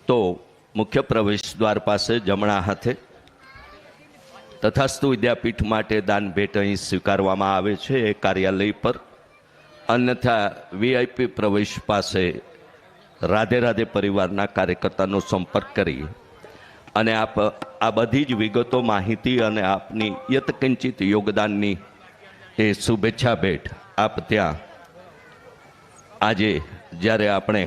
તો મુખ્ય પ્રવેશ દ્વાર પાસે જમણા હાથે તથાસ્તુ વિદ્યાપીઠ માટે દાન ભેટ અહીં સ્વીકારવામાં આવે છે એ કાર્યાલય પર, અન્યથા વીઆઈપી પ્રવેશ પાસે રાધે રાધે પરિવારના કાર્યકર્તાનો સંપર્ક કરી અને આપ આ બધી જ વિગતો, માહિતી અને આપની યત્કિંચિત યોગદાનની એ શુભેચ્છા ભેટ આપ ત્યાં આજે જ્યારે આપણે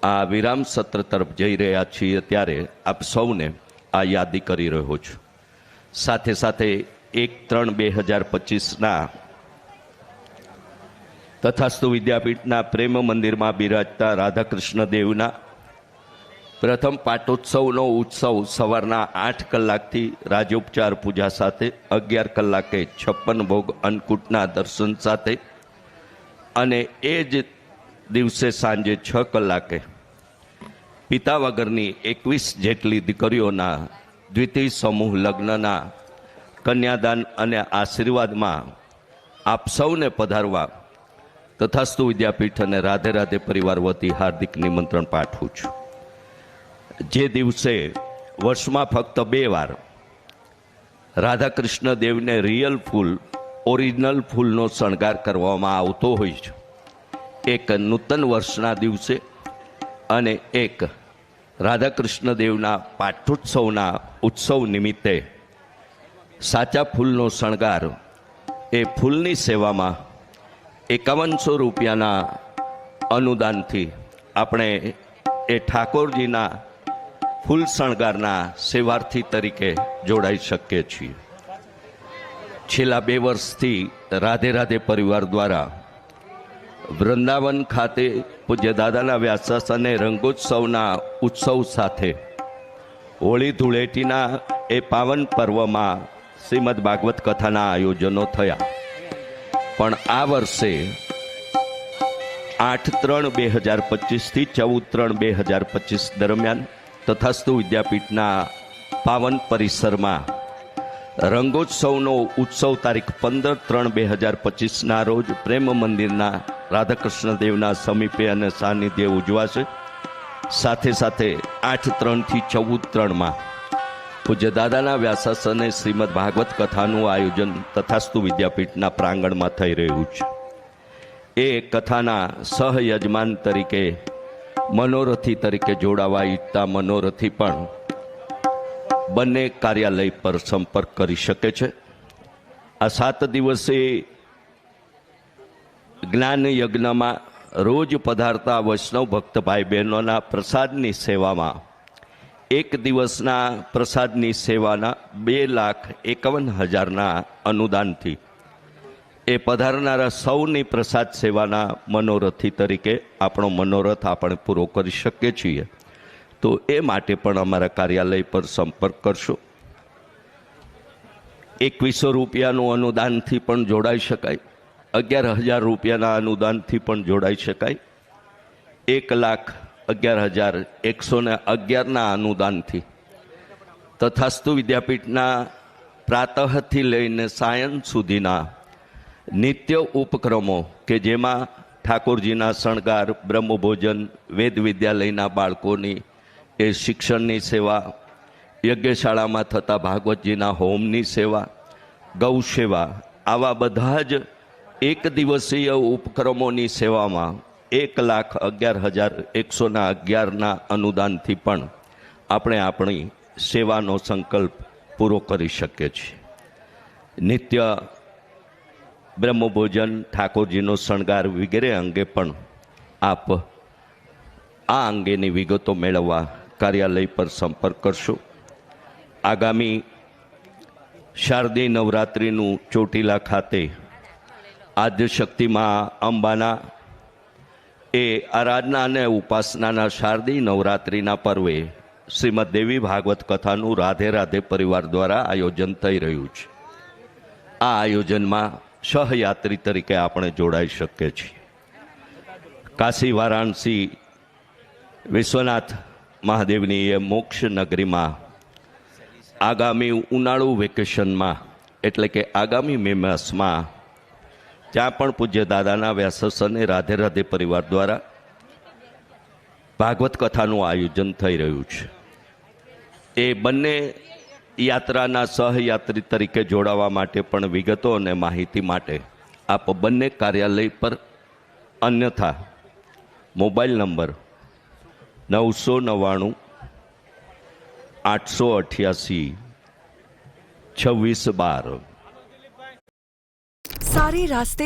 આ વિરામ સત્ર તરફ જઈ રહ્યા છીએ ત્યારે આપ સૌને આ યાદી કરી રહ્યો છું. સાથે સાથે 1/3/2025ના તથાસ્તુ વિદ્યાપીઠના પ્રેમ મંદિરમાં બિરાજતા રાધાકૃષ્ણ દેવના પ્રથમ પાટોત્સવનો ઉત્સવ સવારના 8 કલાકથી રાજોપચાર પૂજા સાથે 11 કલાકે 56 ભોગ અન્નકૂટના દર્શન સાથે અને એ જ દિવસે સાંજે 6 કલાકે પિતા વગરની 21 જેટલી દીકરીઓના દ્વિતીય સમૂહ લગ્નના કન્યાદાન અને આશીર્વાદમાં આપ સૌને પધારવા તથાસ્તુ વિદ્યાપીઠ અને રાધે રાધે પરિવાર વતી હાર્દિક નિમંત્રણ પાઠવું છું. જે દિવસે વર્ષમાં ફક્ત 2 વાર રાધાકૃષ્ણ દેવને રિયલ ફૂલ, ઓરિજિનલ ફૂલનો શણગાર કરવામાં આવતો હોય છે, એક નૂતન વર્ષના દિવસે અને એક રાધાકૃષ્ણ દેવના પાઠોત્સવના ઉત્સવ નિમિત્તે સાચા ફૂલનો શણગાર એ ફૂલની સેવામાં 5100 રૂપિયાના અનુદાનથી આપણે એ ઠાકોરજીના ફૂલ શણગારના સેવાર્થી તરીકે જોડાઈ શકીએ છીએ. છેલ્લા 2 વર્ષથી રાધે રાધે પરિવાર દ્વારા વૃંદાવન ખાતે પૂજ્ય દાદાના વ્યાસાસને રંગોત્સવના ઉત્સવ સાથે હોળી ધૂળેટીના એ પાવન પર્વમાં શ્રીમદ ભાગવત કથાના આયોજનો થયા. પણ આ વર્ષે 8/3/2025થી 14/3/2025 દરમિયાન તથાસ્તુ વિદ્યાપીઠના પાવન પરિસરમાં રંગોત્સવનો ઉત્સવ તારીખ 15/3/2025ના રોજ પ્રેમ મંદિરના રાધાકૃષ્ણ દેવના સમીપે અને સાનિધ્ય ઉજવાશે. સાથે સાથે 8/3થી 14/3માં પૂજ્ય દાદાના વ્યાસાસને શ્રીમદ ભાગવત કથાનું આયોજન તથાસ્તુ વિદ્યાપીઠના પ્રાંગણમાં થઈ રહ્યું છે. એ કથાના સહયજમાન તરીકે, મનોરથી તરીકે જોડાવા ઈચ્છતા મનોરથી પણ બંને કાર્યાલય પર સંપર્ક કરી શકે છે. આ 7 દિવસે જ્ઞાન યજ્ઞમાં રોજ પધારતા વૈષ્ણવ ભક્ત ભાઈ બહેનોના પ્રસાદની સેવામાં 1 દિવસના પ્રસાદની સેવાના 2,51,000ના અનુદાનથી એ પધારનારા સૌની પ્રસાદ સેવાના મનોરથી તરીકે આપણો મનોરથ આપણે પૂરો કરી શકીએ છીએ. તો એ માટે પણ અમારા કાર્યાલય પર સંપર્ક કરશો. 2100 રૂપિયાનું અનુદાનથી પણ જોડાઈ શકાય, 11,000 રૂપિયાના અનુદાનથી પણ જોડાઈ શકાય, 1,11,111ના અનુદાનથી તથાસ્તુ વિદ્યાપીઠના પ્રાતઃથી લઈને સાયં સુધીના નિત્ય ઉપક્રમો કે જેમાં ઠાકોરજીના શણગાર, બ્રહ્મભોજન, વેદ વિદ્યાલયના બાળકોની એ શિક્ષણની સેવા, યજ્ઞશાળામાં થતા ભાગવતજીના હોમની સેવા, ગૌ સેવા, આવા બધા જ 1 દિવસીય ઉપક્રમોની સેવામાં 1,11,111ના અનુદાનથી પણ આપણે આપણી સેવાનો સંકલ્પ પૂરો કરી શકીએ છીએ. નિત્ય બ્રહ્મભોજન, ઠાકોરજીનો શણગાર વગેરે અંગે પણ આપ આ અંગેની વિગતો મેળવવા કાર્યાલય પર સંપર્ક કરશો. આગામી શારદીય નવરાત્રિનું ચોટીલા ખાતે આદ્યશક્તિમાં અંબાના એ આરાધના અને ઉપાસનાના શારદીય નવરાત્રિના પર્વે શ્રીમદ દેવી ભાગવત કથાનું રાધે રાધે પરિવાર દ્વારા આયોજન થઈ રહ્યું છે. આ આયોજનમાં સહયાત્રી તરીકે આપણે જોડાઈ શકીએ છીએ. કાશી વારાણસી વિશ્વનાથ મહાદેવની એ મોક્ષ નગરીમાં આગામી ઉનાળુ વેકેશનમાં એટલે કે આગામી મે માસમાં ત્યાં પણ પૂજ્ય દાદાના વ્યાસાસને રાધે રાધે પરિવાર દ્વારા ભાગવત કથાનું આયોજન થઈ રહ્યું છે. એ બંને યાત્રાના સહયાત્રી તરીકે જોડાવા માટે પણ વિગતો અને માહિતી માટે આપ બંને કાર્યાલય પર અન્યથા મોબાઈલ નંબર 999 888 2612 सारे रास्ते